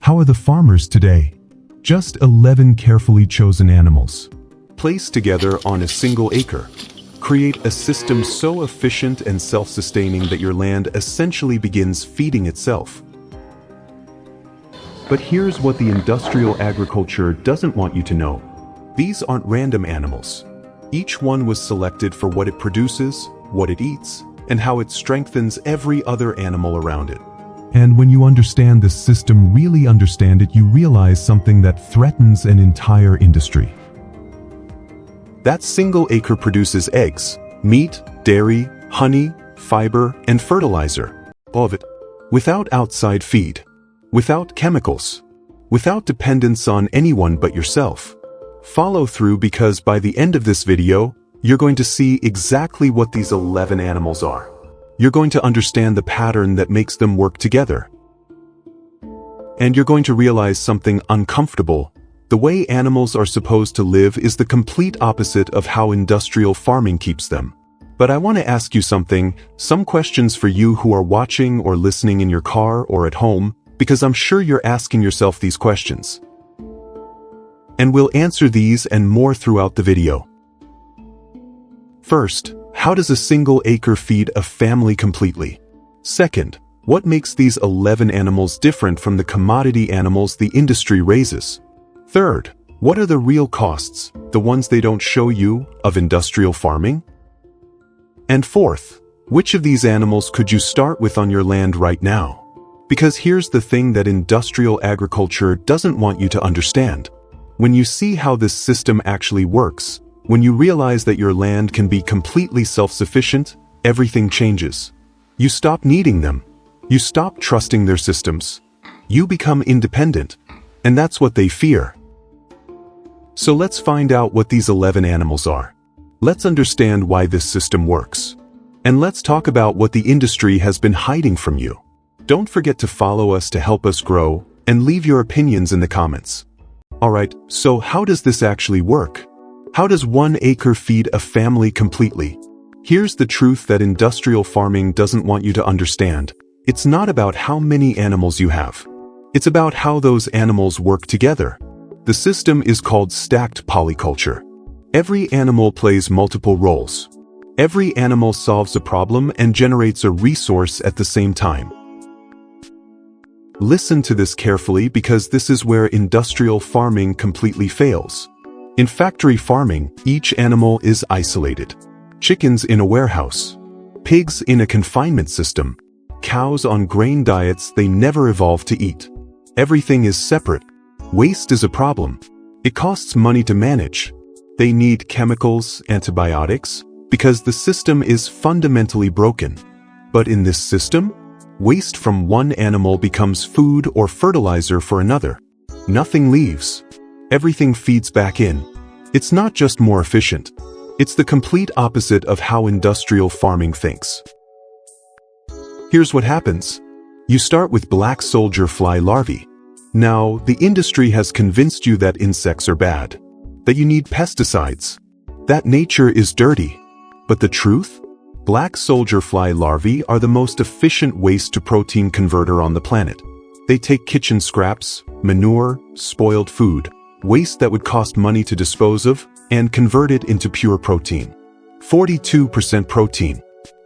How are the farmers today? Just 11 carefully chosen animals, placed together on a single acre. Create a system so efficient and self-sustaining that your land essentially begins feeding itself. But here's what the industrial agriculture doesn't want you to know. These aren't random animals. Each one was selected for what it produces, what it eats, and how it strengthens every other animal around it. And when you understand this system, really understand it, you realize something that threatens an entire industry. That single acre produces eggs, meat, dairy, honey, fiber, and fertilizer. All of it. Without outside feed. Without chemicals. Without dependence on anyone but yourself. Follow through, because by the end of this video, you're going to see exactly what these 11 animals are. You're going to understand the pattern that makes them work together. And you're going to realize something uncomfortable. The way animals are supposed to live is the complete opposite of how industrial farming keeps them. But I want to ask you something, some questions for you who are watching or listening in your car or at home, because I'm sure you're asking yourself these questions. And we'll answer these and more throughout the video. First, how does a single acre feed a family completely? Second, what makes these 11 animals different from the commodity animals the industry raises? Third, what are the real costs, the ones they don't show you, of industrial farming? And fourth, which of these animals could you start with on your land right now? Because here's the thing that industrial agriculture doesn't want you to understand. When you see how this system actually works, when you realize that your land can be completely self-sufficient, everything changes. You stop needing them. You stop trusting their systems. You become independent. And that's what they fear. So let's find out what these 11 animals are. Let's understand why this system works. And let's talk about what the industry has been hiding from you. Don't forget to follow us to help us grow, and leave your opinions in the comments. Alright, so how does this actually work? How does 1 acre feed a family completely? Here's the truth that industrial farming doesn't want you to understand. It's not about how many animals you have. It's about how those animals work together. The system is called stacked polyculture. Every animal plays multiple roles. Every animal solves a problem and generates a resource at the same time. Listen to this carefully, because this is where industrial farming completely fails. In factory farming, each animal is isolated. Chickens in a warehouse. Pigs in a confinement system. Cows on grain diets they never evolved to eat. Everything is separate. Waste is a problem. It costs money to manage. They need chemicals, antibiotics, because the system is fundamentally broken. But in this system, waste from one animal becomes food or fertilizer for another. Nothing leaves. Everything feeds back in. It's not just more efficient. It's the complete opposite of how industrial farming thinks. Here's what happens. You start with black soldier fly larvae. Now, the industry has convinced you that insects are bad, that you need pesticides, that nature is dirty. But the truth? Black soldier fly larvae are the most efficient waste-to-protein converter on the planet. They take kitchen scraps, manure, spoiled food, waste that would cost money to dispose of, and convert it into pure protein. 42% protein,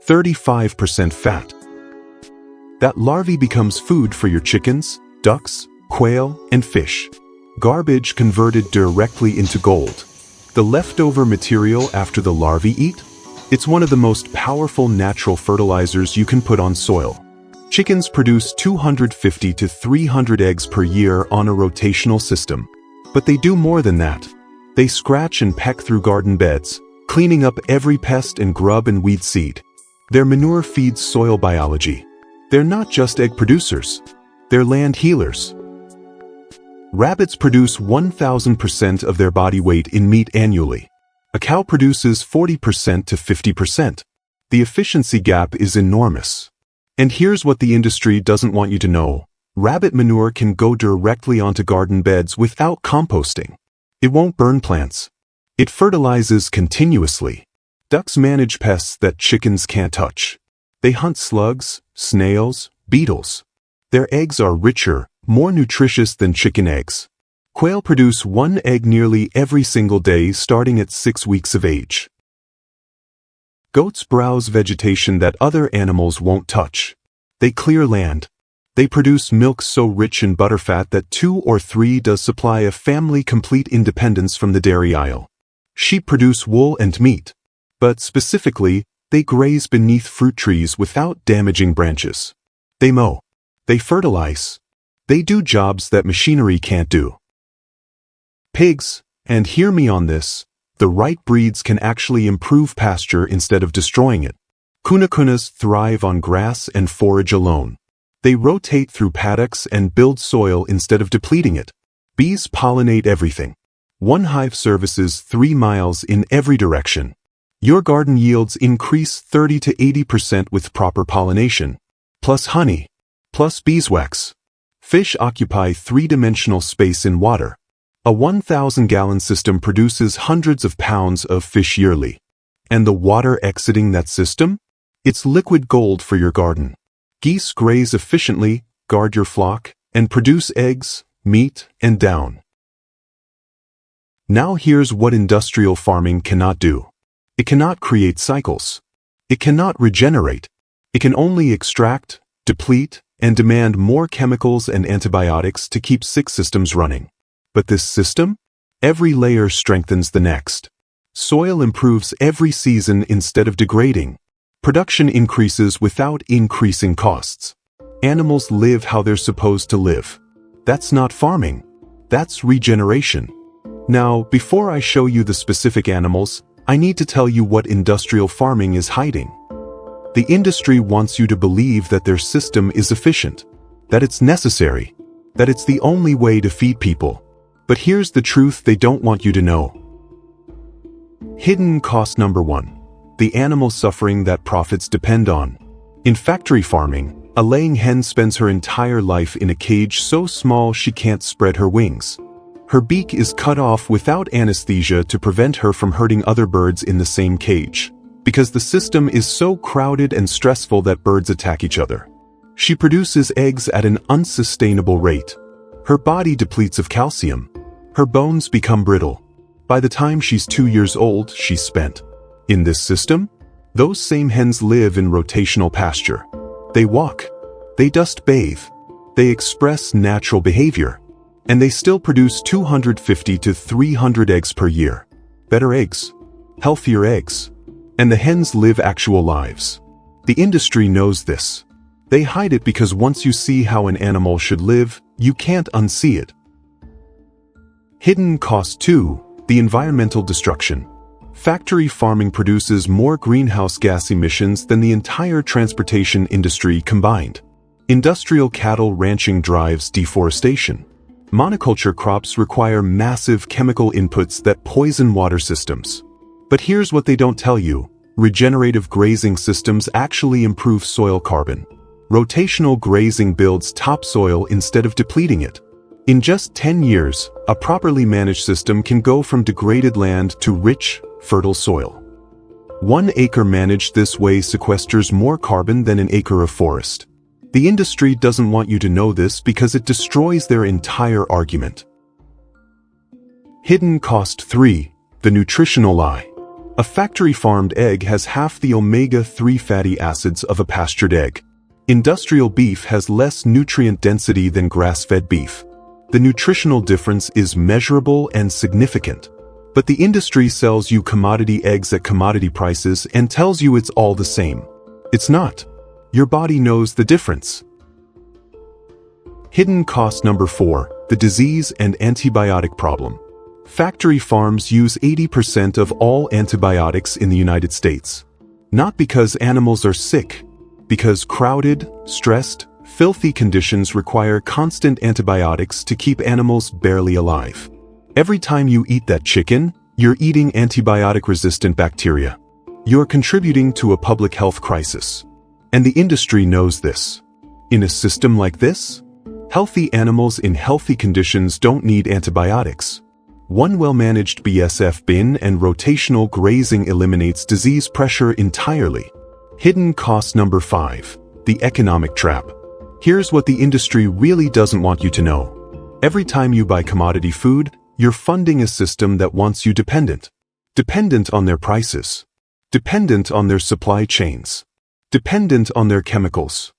35% fat. That larvae becomes food for your chickens, ducks, quail, and fish. Garbage converted directly into gold. The leftover material after the larvae eat? It's one of the most powerful natural fertilizers you can put on soil. Chickens produce 250 to 300 eggs per year on a rotational system. But they do more than that. They scratch and peck through garden beds, cleaning up every pest and grub and weed seed. Their manure feeds soil biology. They're not just egg producers. They're land healers. Rabbits produce 1,000% of their body weight in meat annually. A cow produces 40% to 50%. The efficiency gap is enormous. And here's what the industry doesn't want you to know. Rabbit manure can go directly onto garden beds without composting. It won't burn plants. It fertilizes continuously. Ducks manage pests that chickens can't touch. They hunt slugs, snails, beetles. Their eggs are richer, more nutritious than chicken eggs. Quail produce one egg nearly every single day starting at 6 weeks of age. Goats browse vegetation that other animals won't touch. They clear land. They produce milk so rich in butterfat that 2 or 3 does supply a family complete independence from the dairy aisle. Sheep produce wool and meat. But specifically, they graze beneath fruit trees without damaging branches. They mow. They fertilize. They do jobs that machinery can't do. Pigs, and hear me on this, the right breeds can actually improve pasture instead of destroying it. Kunakunas thrive on grass and forage alone. They rotate through paddocks and build soil instead of depleting it. Bees pollinate everything. One hive services 3 miles in every direction. Your garden yields increase 30 to 80% with proper pollination, plus honey, plus beeswax. Fish occupy 3-dimensional space in water. A 1,000-gallon system produces hundreds of pounds of fish yearly. And the water exiting that system? It's liquid gold for your garden. Geese graze efficiently, guard your flock, and produce eggs, meat, and down. Now here's what industrial farming cannot do. It cannot create cycles. It cannot regenerate. It can only extract, deplete, and demand more chemicals and antibiotics to keep sick systems running. But this system? Every layer strengthens the next. Soil improves every season instead of degrading. Production increases without increasing costs. Animals live how they're supposed to live. That's not farming. That's regeneration. Now, before I show you the specific animals, I need to tell you what industrial farming is hiding. The industry wants you to believe that their system is efficient, that it's necessary, that it's the only way to feed people. But here's the truth they don't want you to know. Hidden cost number 1. The animal suffering that profits depend on. In factory farming, a laying hen spends her entire life in a cage so small she can't spread her wings. Her beak is cut off without anesthesia to prevent her from hurting other birds in the same cage, because the system is so crowded and stressful that birds attack each other. She produces eggs at an unsustainable rate. Her body depletes of calcium. Her bones become brittle. By the time she's 2 years old, she's spent. In this system, those same hens live in rotational pasture. They walk. They dust bathe. They express natural behavior. And they still produce 250 to 300 eggs per year. Better eggs. Healthier eggs. And the hens live actual lives. The industry knows this. They hide it because once you see how an animal should live, you can't unsee it. Hidden cost 2. The environmental destruction. Factory farming produces more greenhouse gas emissions than the entire transportation industry combined. Industrial cattle ranching drives deforestation. Monoculture crops require massive chemical inputs that poison water systems. But here's what they don't tell you. Regenerative grazing systems actually improve soil carbon. Rotational grazing builds topsoil instead of depleting it. In just 10 years, a properly managed system can go from degraded land to rich, fertile soil. 1 acre managed this way sequesters more carbon than an acre of forest. The industry doesn't want you to know this because it destroys their entire argument. Hidden cost 3. The nutritional lie. A factory-farmed egg has half the omega-3 fatty acids of a pastured egg. Industrial beef has less nutrient density than grass-fed beef. The nutritional difference is measurable and significant. But the industry sells you commodity eggs at commodity prices and tells you it's all the same. It's not. Your body knows the difference. Hidden cost number 4. The disease and antibiotic problem. Factory farms use 80% of all antibiotics in the United States. Not because animals are sick, because crowded, stressed, filthy conditions require constant antibiotics to keep animals barely alive. Every time you eat that chicken, you're eating antibiotic-resistant bacteria. You're contributing to a public health crisis. And the industry knows this. In a system like this, healthy animals in healthy conditions don't need antibiotics. One well-managed BSF bin and rotational grazing eliminates disease pressure entirely. Hidden cost number 5. The economic trap. Here's what the industry really doesn't want you to know. Every time you buy commodity food, you're funding a system that wants you dependent. Dependent on their prices. Dependent on their supply chains. Dependent on their chemicals.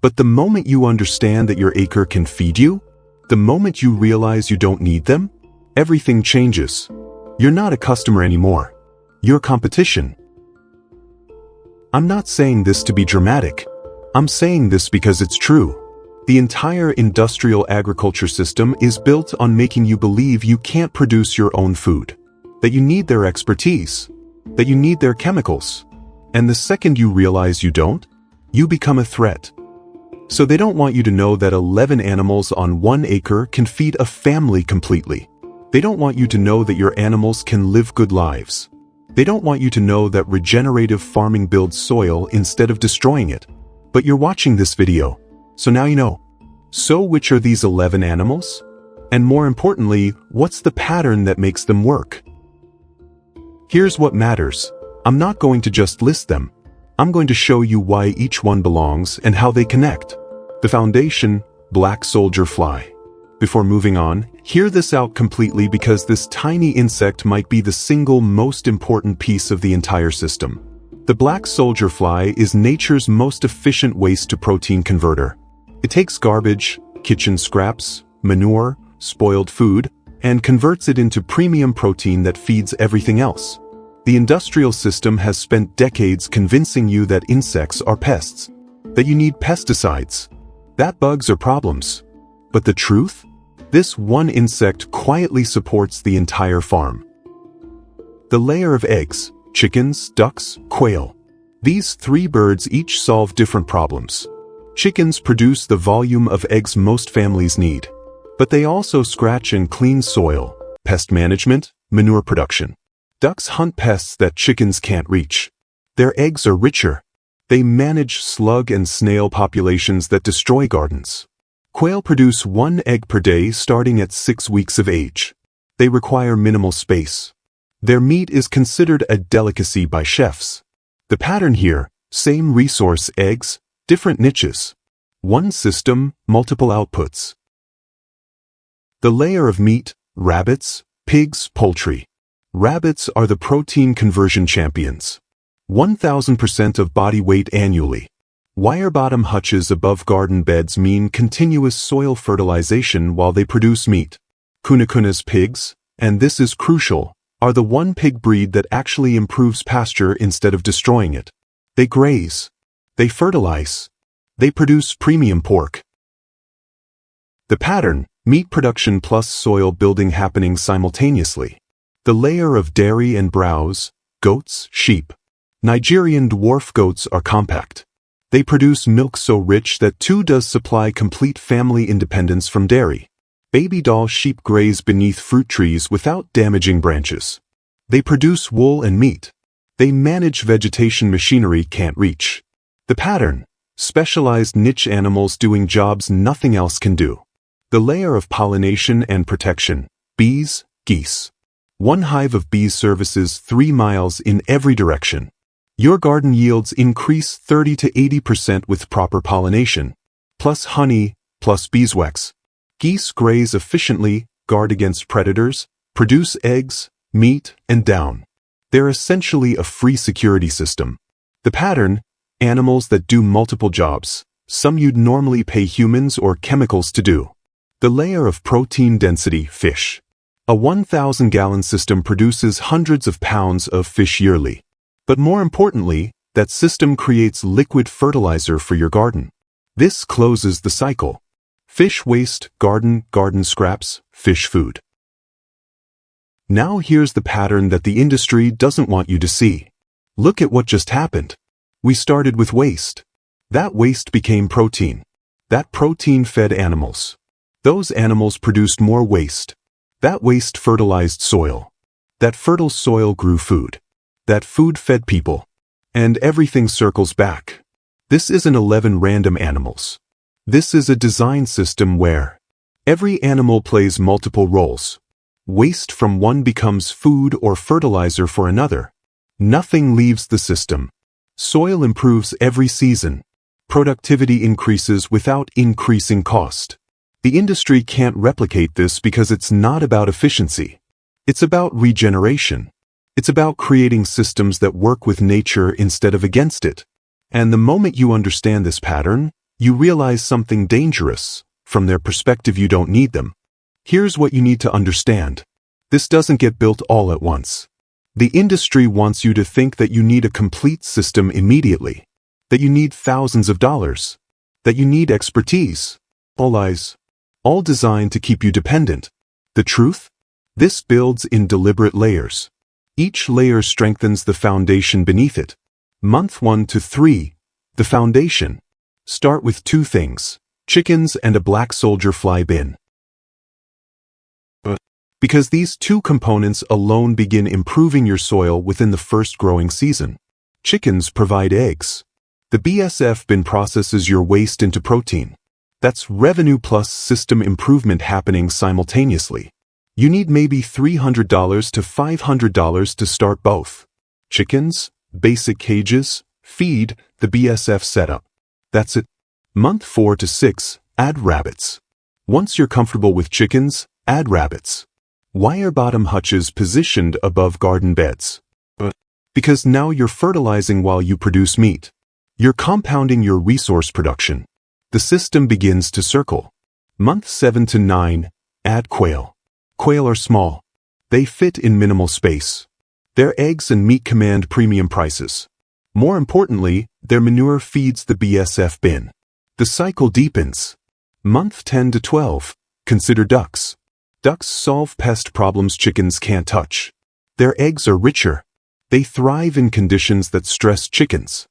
But the moment you understand that your acre can feed you, the moment you realize you don't need them, everything changes. You're not a customer anymore. You're competition. I'm not saying this to be dramatic. I'm saying this because it's true. The entire industrial agriculture system is built on making you believe you can't produce your own food, that you need their expertise, that you need their chemicals. And the second you realize you don't, you become a threat. So they don't want you to know that 11 animals on 1 acre can feed a family completely. They don't want you to know that your animals can live good lives. They don't want you to know that regenerative farming builds soil instead of destroying it. But you're watching this video, so now you know. So which are these 11 animals? And more importantly, what's the pattern that makes them work? Here's what matters. I'm not going to just list them. I'm going to show you why each one belongs and how they connect. The foundation, black soldier fly. Before moving on, hear this out completely because this tiny insect might be the single most important piece of the entire system. The black soldier fly is nature's most efficient waste-to-protein converter. It takes garbage, kitchen scraps, manure, spoiled food, and converts it into premium protein that feeds everything else. The industrial system has spent decades convincing you that insects are pests, that you need pesticides, that bugs are problems. But the truth? This one insect quietly supports the entire farm. The layer of eggs, chickens, ducks, quail. These 3 birds each solve different problems. Chickens produce the volume of eggs most families need, but they also scratch and clean soil, pest management, manure production. Ducks hunt pests that chickens can't reach. Their eggs are richer. They manage slug and snail populations that destroy gardens. Quail produce 1 egg per day starting at 6 weeks of age. They require minimal space. Their meat is considered a delicacy by chefs. The pattern here, same resource eggs, different niches. One system, multiple outputs. The layer of meat, rabbits, pigs, poultry. Rabbits are the protein conversion champions. 1,000% of body weight annually. Wire-bottom hutches above garden beds mean continuous soil fertilization while they produce meat. Kunakuna's pigs, and this is crucial, are the one pig breed that actually improves pasture instead of destroying it. They graze. They fertilize. They produce premium pork. The pattern, meat production plus soil building happening simultaneously. The layer of dairy and browse, goats, sheep. Nigerian dwarf goats are compact. They produce milk so rich that 2 does supply complete family independence from dairy. Baby doll sheep graze beneath fruit trees without damaging branches. They produce wool and meat. They manage vegetation machinery can't reach. The pattern, specialized niche animals doing jobs nothing else can do. The layer of pollination and protection, bees, geese. 1 hive of bees services 3 miles in every direction. Your garden yields increase 30 to 80% with proper pollination, plus honey, plus beeswax. Geese graze efficiently, guard against predators, produce eggs, meat, and down. They're essentially a free security system. The pattern, animals that do multiple jobs, some you'd normally pay humans or chemicals to do. The layer of protein density, fish. A 1,000-gallon system produces hundreds of pounds of fish yearly. But more importantly, that system creates liquid fertilizer for your garden. This closes the cycle. Fish waste, garden scraps, fish food. Now here's the pattern that the industry doesn't want you to see. Look at what just happened. We started with waste. That waste became protein. That protein fed animals. Those animals produced more waste. That waste fertilized soil. That fertile soil grew food. That food fed people. And everything circles back. This isn't 11 random animals. This is a design system where every animal plays multiple roles. Waste from one becomes food or fertilizer for another. Nothing leaves the system. Soil improves every season. Productivity increases without increasing cost. The industry can't replicate this because it's not about efficiency. It's about regeneration. It's about creating systems that work with nature instead of against it. And the moment you understand this pattern, you realize something dangerous. From their perspective, you don't need them. Here's what you need to understand. This doesn't get built all at once. The industry wants you to think that you need a complete system immediately, that you need thousands of dollars, that you need expertise. All lies. All designed to keep you dependent. The truth? This builds in deliberate layers. Each layer strengthens the foundation beneath it. Month 1 to 3, the foundation. Start with 2 things, chickens and a black soldier fly bin. Because these 2 components alone begin improving your soil within the first growing season. Chickens provide eggs. The BSF bin processes your waste into protein. That's revenue plus system improvement happening simultaneously. You need maybe $300 to $500 to start both. Chickens, basic cages, feed, the BSF setup. That's it. Month 4 to 6, add rabbits. Once you're comfortable with chickens, add rabbits. Why are bottom hutches positioned above garden beds? Because now you're fertilizing while you produce meat. You're compounding your resource production. The system begins to circle. Month 7 to 9, add quail. Quail are small. They fit in minimal space. Their eggs and meat command premium prices. More importantly, their manure feeds the BSF bin. The cycle deepens. Month 10 to 12, consider ducks. Ducks solve pest problems chickens can't touch. Their eggs are richer. They thrive in conditions that stress chickens.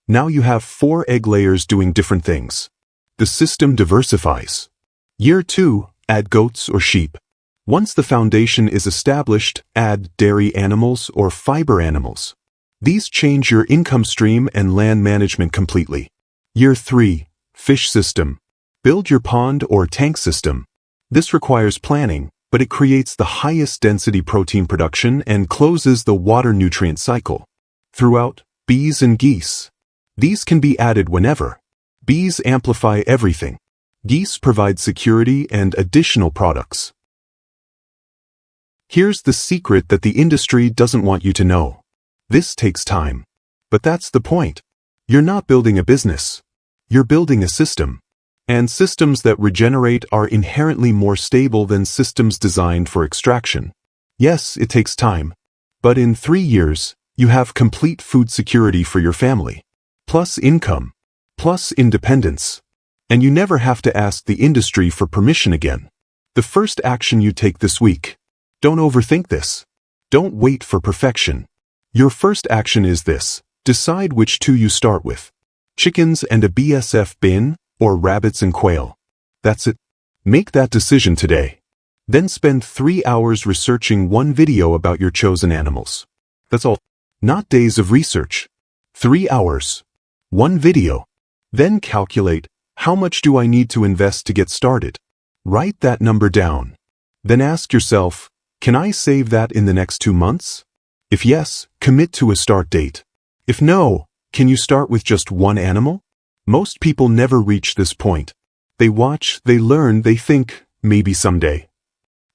Now you have 4 egg layers doing different things. The system diversifies. Year 2, add goats or sheep. Once the foundation is established, add dairy animals or fiber animals. These change your income stream and land management completely. Year 3, fish system. Build your pond or tank system. This requires planning, but it creates the highest density protein production and closes the water nutrient cycle. Throughout, bees and geese. These can be added whenever. Bees amplify everything. Geese provide security and additional products. Here's the secret that the industry doesn't want you to know. This takes time. But that's the point. You're not building a business. You're building a system. And systems that regenerate are inherently more stable than systems designed for extraction. Yes, it takes time. But in 3 years, you have complete food security for your family. Plus income. Plus independence. And you never have to ask the industry for permission again. The first action you take this week. Don't overthink this. Don't wait for perfection. Your first action is this. Decide which 2 you start with. Chickens and a BSF bin, or rabbits and quail. That's it. Make that decision today. Then spend 3 hours researching 1 video about your chosen animals. That's all. Not days of research. 3 hours. 1 video. Then calculate, how much do I need to invest to get started? Write that number down. Then ask yourself, can I save that in the next 2 months? If yes, commit to a start date. If no, can you start with just 1 animal? Most people never reach this point. They watch, they learn, they think, maybe someday.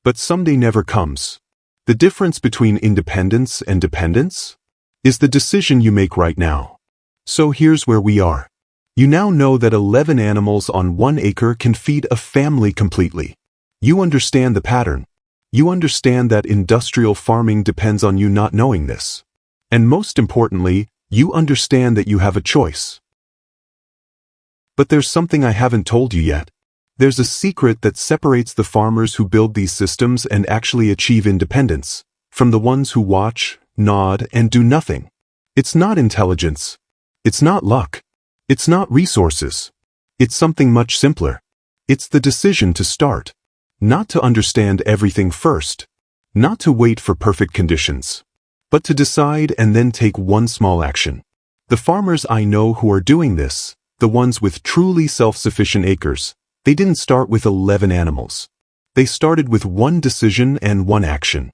But someday never comes. The difference between independence and dependence is the decision you make right now. So here's where we are. You now know that 11 animals on 1 acre can feed a family completely. You understand the pattern. You understand that industrial farming depends on you not knowing this. And most importantly, you understand that you have a choice. But there's something I haven't told you yet. There's a secret that separates the farmers who build these systems and actually achieve independence, from the ones who watch, nod, and do nothing. It's not intelligence. It's not luck. It's not resources. It's something much simpler. It's the decision to start. Not to understand everything first. Not to wait for perfect conditions. But to decide and then take 1 small action. The farmers I know who are doing this, the ones with truly self-sufficient acres, they didn't start with 11 animals. They started with 1 decision and 1 action.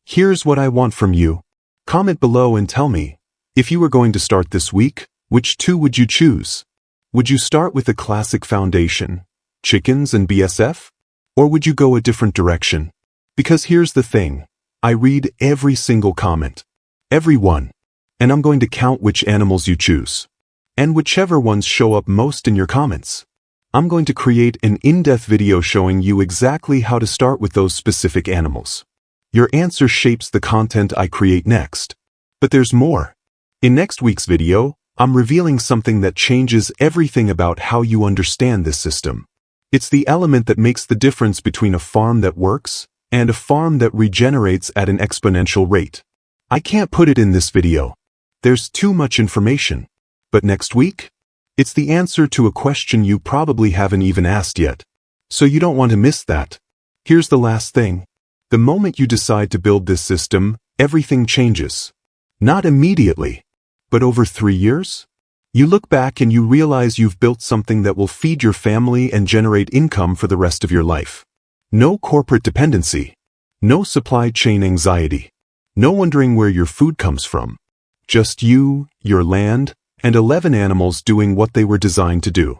Here's what I want from you. Comment below and tell me, if you were going to start this week, Which two would you choose? Would you start with the classic foundation, chickens and BSF? Or would you go a different direction? Because here's the thing. I read every single comment. Every one. And I'm going to count which animals you choose. And whichever ones show up most in your comments. I'm going to create an in-depth video showing you exactly how to start with those specific animals. Your answer shapes the content I create next. But there's more. In next week's video, I'm revealing something that changes everything about how you understand this system. It's the element that makes the difference between a farm that works and a farm that regenerates at an exponential rate. I can't put it in this video. There's too much information. But next week? It's the answer to a question you probably haven't even asked yet. So you don't want to miss that. Here's the last thing. The moment you decide to build this system, everything changes. Not immediately, but over 3 years? You look back and you realize you've built something that will feed your family and generate income for the rest of your life. No corporate dependency. No supply chain anxiety. No wondering where your food comes from. Just you, your land, and 11 animals doing what they were designed to do.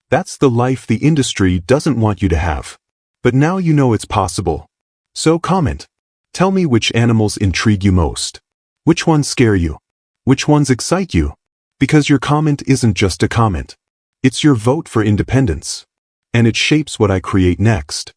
That's the life the industry doesn't want you to have. But now you know it's possible. So comment. Tell me which animals intrigue you most. Which ones scare you? Which ones excite you? Because your comment isn't just a comment. It's your vote for independence. And it shapes what I create next.